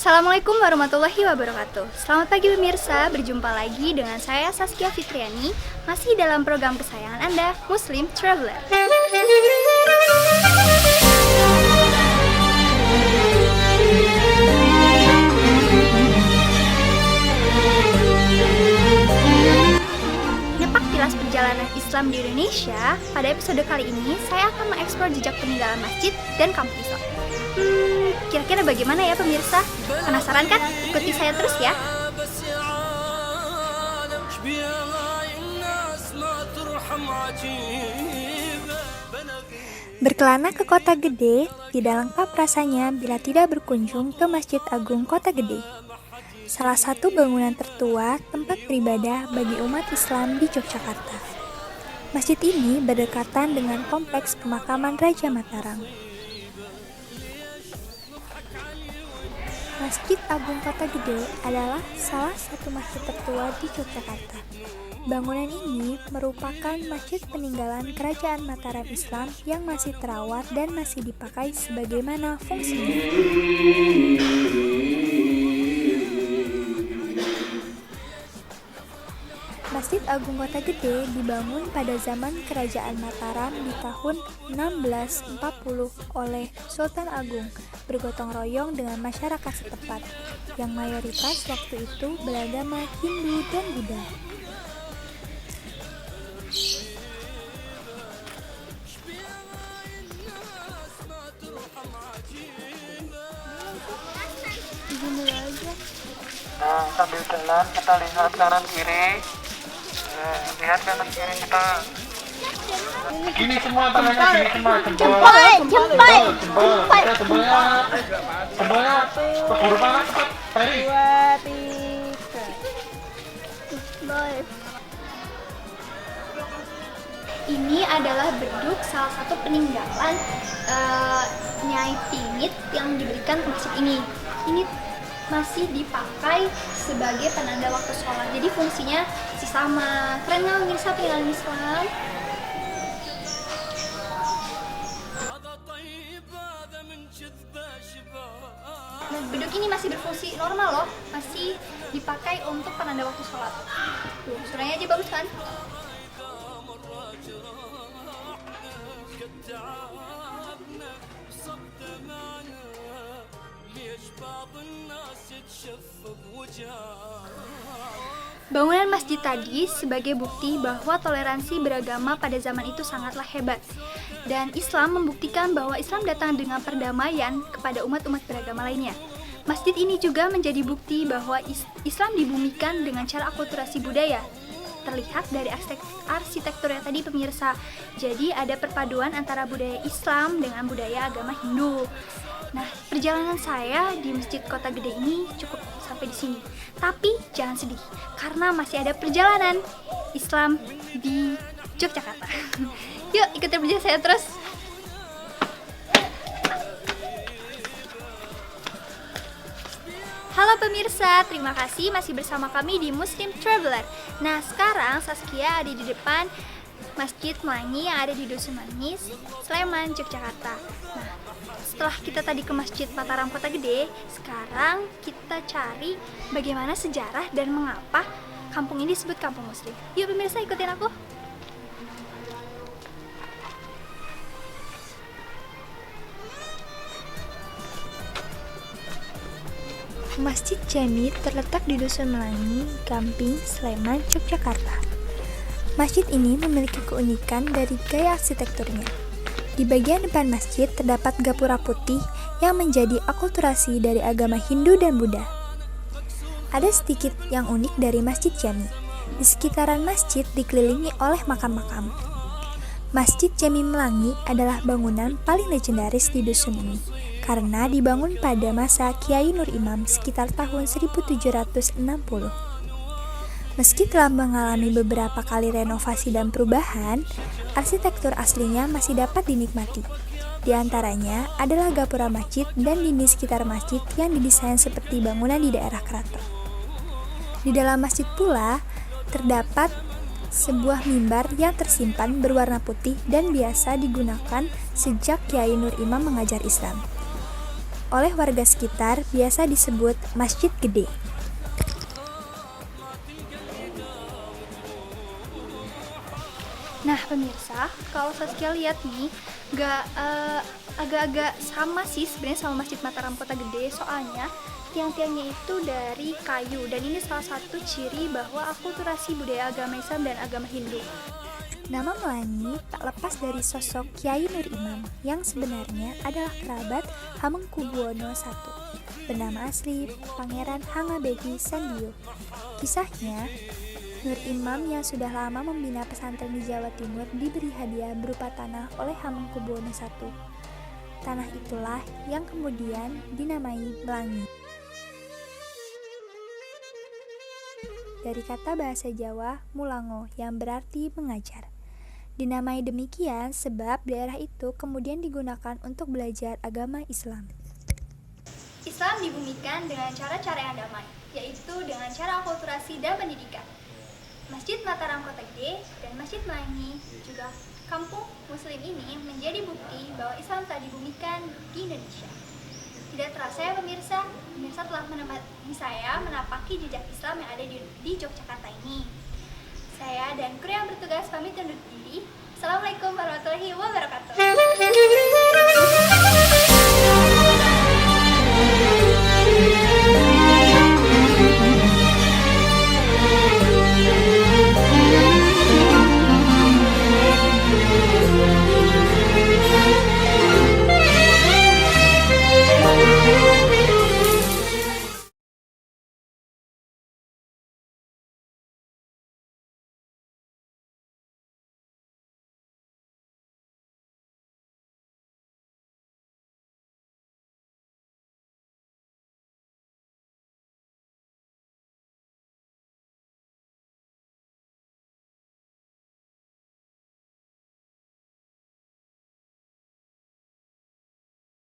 Assalamualaikum warahmatullahi wabarakatuh. Selamat pagi pemirsa, berjumpa lagi dengan saya Saskia Fitriani, masih dalam program kesayangan Anda, Muslim Traveler. Nyepak tilas perjalanan Islam di Indonesia, pada episode kali ini saya akan mengeksplor jejak peninggalan masjid dan kampung Islam. Kira-kira bagaimana ya pemirsa? Penasaran kan? Ikuti saya terus ya. Berkelana ke Kota Gede tidak lengkap rasanya bila tidak berkunjung ke Masjid Agung Kota Gede. Salah satu bangunan tertua tempat beribadah bagi umat Islam di Yogyakarta. Masjid ini berdekatan dengan kompleks pemakaman Raja Mataram. Masjid Agung Kota Gede adalah salah satu masjid tertua di Yogyakarta. Bangunan ini merupakan masjid peninggalan Kerajaan Mataram Islam yang masih terawat dan masih dipakai sebagaimana fungsinya. Masjid Agung Kota Gede dibangun pada zaman Kerajaan Mataram di tahun 1640 oleh Sultan Agung bergotong royong dengan masyarakat setempat yang mayoritas waktu itu beragama Hindu dan Buddha. Nah, sambil jalan kita lihat kanan kiri. Lihat kanan kiri kita. Gini semua tangannya, gini semua jempol. Kita jempolnya keburu panas cepat. Ferry. 2, 3. Ini adalah beduk salah satu peninggalan Nyai Tingit yang diberikan ke masjid ini. Ini masih dipakai sebagai penanda waktu sholat. Jadi fungsinya masih sama. Keren nggak pemirsa peninggalan Islam? Nah, beduk ini masih berfungsi normal loh, masih dipakai untuk penanda waktu sholat. Tuh, suaranya aja bagus kan? Bangunan masjid tadi sebagai bukti bahwa toleransi beragama pada zaman itu sangatlah hebat. Dan Islam membuktikan bahwa Islam datang dengan perdamaian kepada umat-umat beragama lainnya. Masjid ini juga menjadi bukti bahwa Islam dibumikan dengan cara akulturasi budaya. Terlihat dari arsitekturnya tadi pemirsa. Jadi ada perpaduan antara budaya Islam dengan budaya agama Hindu. Nah, perjalanan saya di Masjid Kota Gede ini cukup sampai di sini. Tapi jangan sedih, karena masih ada perjalanan Islam di Yogyakarta. Yuk, ikutin perjalanan saya terus. Halo pemirsa, terima kasih masih bersama kami di Muslim Traveler. Nah, sekarang Saskia ada di depan Masjid Melangi yang ada di Dusun Manis, Sleman, Yogyakarta. Nah, setelah kita tadi ke Masjid Mataram Kota Gede, sekarang kita cari bagaimana sejarah dan mengapa kampung ini disebut Kampung Muslim. Yuk pemirsa, ikutin aku. Masjid Jami terletak di Dusun Melangi, Gamping, Sleman, Yogyakarta. Masjid ini memiliki keunikan dari gaya arsitekturnya. Di bagian depan masjid terdapat gapura putih yang menjadi akulturasi dari agama Hindu dan Buddha. Ada sedikit yang unik dari Masjid Jami. Di sekitaran masjid dikelilingi oleh makam-makam. Masjid Jami Melangi adalah bangunan paling legendaris di dusun ini karena dibangun pada masa Kiai Nur Imam sekitar tahun 1760. Meski telah mengalami beberapa kali renovasi dan perubahan, arsitektur aslinya masih dapat dinikmati. Di antaranya adalah gapura masjid dan dinding sekitar masjid yang didesain seperti bangunan di daerah keraton. Di dalam masjid pula terdapat sebuah mimbar yang tersimpan berwarna putih dan biasa digunakan sejak Kiai Nur Imam mengajar Islam. oleh warga sekitar biasa disebut Masjid Gede. Nah pemirsa, kalau Saskia lihat nih, agak-agak sama sih sebenarnya sama Masjid Mataram Kota Gede, soalnya tiang-tiangnya itu dari kayu, dan ini salah satu ciri bahwa akulturasi budaya agama Islam dan agama Hindu. Nama Melangi tak lepas dari sosok Kiai Nur Imam yang sebenarnya adalah kerabat Hamengkubuwono I, bernama asli Pangeran Hangabedi Sandio. Kisahnya, Nur Imam yang sudah lama membina pesantren di Jawa Timur diberi hadiah berupa tanah oleh Hamengkubuwono I. Tanah itulah yang kemudian dinamai Melangi. Dari kata bahasa Jawa, mulango, yang berarti mengajar. Dinamai demikian sebab daerah itu kemudian digunakan untuk belajar agama Islam. Islam dibumikan dengan cara-cara yang damai, yaitu dengan cara akulturasi dan pendidikan. Masjid Mataram Kota Gede dan Masjid Melangi, juga kampung muslim ini menjadi bukti bahwa Islam telah dibumikan di Indonesia. Tidak terasa ya pemirsa telah menemani saya menapaki jejak Islam yang ada di Yogyakarta ini. Saya dan kru yang bertugas pamit undur diri. Assalamualaikum warahmatullahi wabarakatuh.